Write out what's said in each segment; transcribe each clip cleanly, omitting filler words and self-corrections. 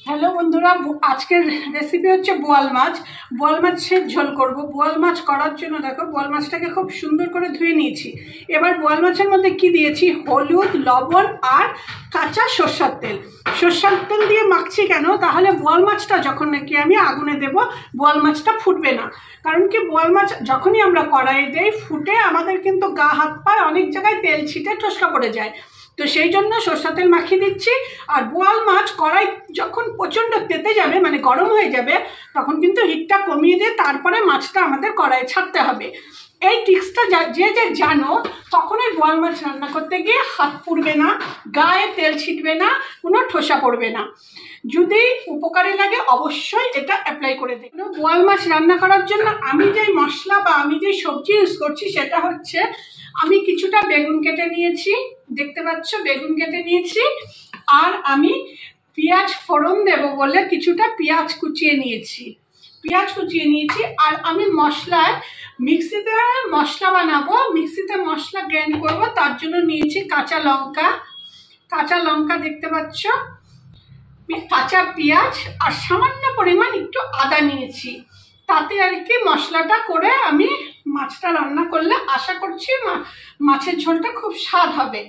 Hello বন্ধুরা, আজকের recipe হচ্ছে বোয়াল মাছ। বোয়াল মাছের ঝোল করব। বোয়াল মাছ করার জন্য দেখো বোয়াল মাছটাকে খুব সুন্দর করে ধুয়ে নিয়েছি। এবার বোয়াল মাছের মধ্যে কি দিয়েছি, হলুদ, লবণ আর কাঁচা সরষের তেল। সরষের তেল দিয়ে মাখছি কেন, তাহলে বোয়াল মাছটা যখন নাকি আমি আগুনে দেব বোয়াল মাছটা ফুটবে না। কারণ কি, বোয়াল মাছ যখনই আমরা কড়াইয়ে দেই ফুটে আমাদের কিন্তু গা হাত পায়ে অনেক জায়গায় তেল ছিটে টসকা পড়ে যায়। তো সেই জন্য সরষের তেল মাখিয়ে দিচ্ছি। আর বোয়াল মাছ কড়াই যখন প্রচণ্ড তেতে যাবে, মানে গরম হয়ে যাবে, তখন কিন্তু হিটটা কমিয়ে দিয়ে তারপরে মাছটা আমাদের কড়াইয়ে ছাড়তে হবে। এই টিক্সটা যে যে জানো, তখনই বোয়াল মাছ রান্না করতে গিয়ে হাত পুড়বে না, গায়ে তেল ছিটবে না, কোনো ঠোসা পড়বে না। যদি উপকারে লাগে অবশ্যই এটা অ্যাপ্লাই করে দিন। বোয়াল মাছ রান্না করার জন্য আমি যেই মশলা বা আমি যেই সবজি ইউজ করছি সেটা হচ্ছে, আমি কিছুটা বেগুন কেটে নিয়েছি, দেখতে পাচ্ছ বেগুন কেটে নিয়েছি। আর আমি পেঁয়াজ ফোড়ন দেব বলে কিছুটা পেঁয়াজ কুচিয়ে নিয়েছি। আর আমি মিক্সিতে মশলা বানাবো, মিক্সিতে মশলা গ্রাইন্ড করব, তার জন্য নিয়েছি কাঁচা লঙ্কা দেখতে পাচ্ছ, কাঁচা পেঁয়াজ আর সামান্য পরিমাণ একটু আদা নিয়েছি। তাতে আর কি মশলাটা করে আমি মাছটা রান্না করলে আশা করছি মাছের ঝোলটা খুব স্বাদ হবে।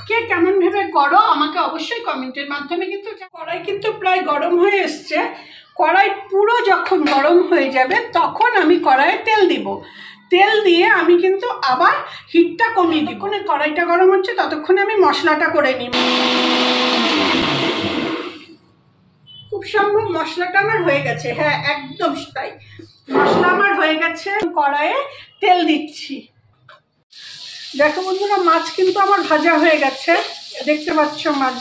কে কেমন ভেবে করো আমাকে অবশ্যই কমেন্টের মাধ্যমে। কিন্তু কড়াই কিন্তু প্রায় গরম হয়ে এসছে। কড়াই পুরো যখন গরম হয়ে যাবে তখন আমি কড়াইয়ে তেল দিব। তেল দিয়ে আমি কিন্তু আবার হিটটা কমিয়ে দিব। কড়াইটা গরম হচ্ছে ততক্ষণে আমি মশলাটা করে নিব। খুব সম্ভব মশলাটা আমার হয়ে গেছে। হ্যাঁ, একদম তাই, মশলা আমার হয়ে গেছে। কড়াইয়ে তেল দিচ্ছি। দেখো বন্ধুরা, মাছ কিন্তু আমার ভাজা হয়ে গেছে, দেখতে পাচ্ছ মাছ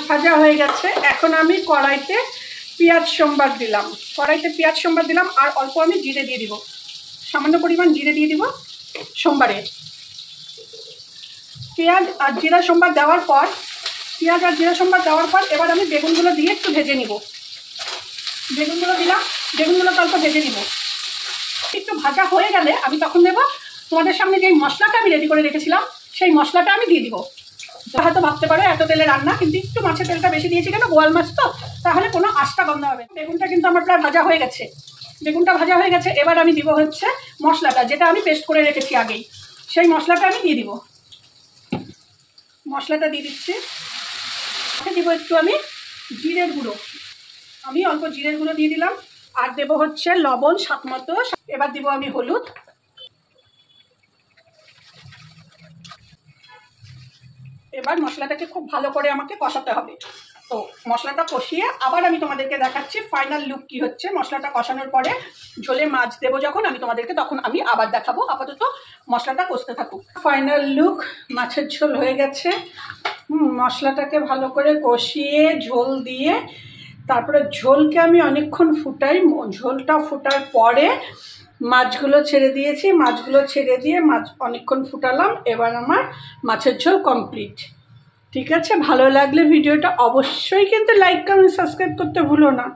ভাজা হয়ে গেছে। এখন আমি কড়াইতে পেঁয়াজ সম্বার দিলাম, আর অল্প আমি জিরে দিয়ে দিব, সামান্য পরিমাণ জিরে দিয়ে দিব সম্বারে। পেঁয়াজ আর জিরা সম্বার দেওয়ার পর এবার আমি বেগুনগুলো দিয়ে একটু ভেজে নিব। বেগুনগুলো অল্প ভেজে নিব। একটু ভাজা হয়ে গেলে আমি তখন দেব তোমাদের সামনে যে মশলাটা আমি রেডি করে রেখেছিলাম, সেই মশলাটা আমি দিয়ে দিব। হয়তো ভাবতে পারো এত তেলে রান্না, কিন্তু একটু মাছের তেলটা বেশি দিয়েছি কেন, বোয়াল মাছ তো, তাহলে কোনো আঁশটা গন্ধ হবে। বেগুনটা কিন্তু আমার প্রায় ভাজা হয়ে গেছে। এবার আমি দিব হচ্ছে মশলাটা, যেটা আমি পেস্ট করে রেখেছি আগেই, সেই মশলাটা আমি দিয়ে দিব। মশলাটা দিয়ে দিচ্ছি। দিব একটু আমি জিরের গুঁড়ো, আমি অল্প জিরের গুঁড়ো দিয়ে দিলাম। আর দেব হচ্ছে লবণ স্বাদ মতো। এবার দিব আমি হলুদ। এবার মশলাটাকে খুব ভালো করে আমাকে কষাতে হবে। তো মশলাটা কষিয়ে আবার আমি তোমাদেরকে দেখাচ্ছি ফাইনাল লুক কি হচ্ছে। মশলাটা কষানোর পরে ঝোলে মাছ দেবো যখন, আমি তোমাদেরকে তখন আমি আবার দেখাবো। আপাতত মশলাটা কষতে থাকুক। ফাইনাল লুক, মাছের ঝোল হয়ে গেছে। মশলাটাকে ভালো করে কষিয়ে ঝোল দিয়ে তারপরে ঝোলকে আমি অনেকক্ষণ ফুটাই। ঝোলটা ফোটার পরে মাছগুলো ছেড়ে দিয়েছি। মাছগুলো ছেড়ে দিয়ে অনেকক্ষণ ফুটালাম। এবার আমার মাছের ঝোল কমপ্লিট। ঠিক আছে, ভালো লাগলে ভিডিওটা অবশ্যই কিন্তু লাইক, কমেন্ট, সাবস্ক্রাইব করতে ভুলো না।